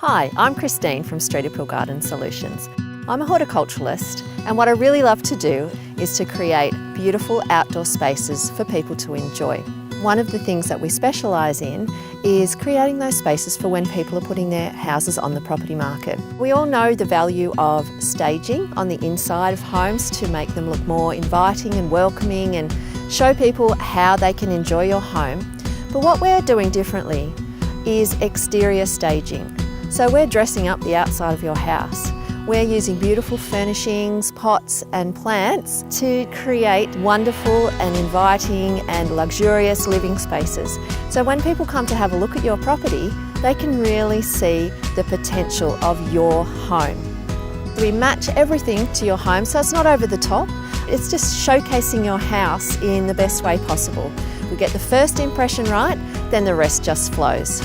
Hi, I'm Christine from Street Appeal Garden Solutions. I'm a horticulturalist, and what I really love to do is to create beautiful outdoor spaces for people to enjoy. One of the things that we specialise in is creating those spaces for when people are putting their houses on the property market. We all know the value of staging on the inside of homes to make them look more inviting and welcoming and show people how they can enjoy your home. But what we're doing differently is exterior staging. So we're dressing up the outside of your house. We're using beautiful furnishings, pots and plants to create wonderful and inviting and luxurious living spaces. So when people come to have a look at your property, they can really see the potential of your home. We match everything to your home, so it's not over the top. It's just showcasing your house in the best way possible. We get the first impression right, then the rest just flows.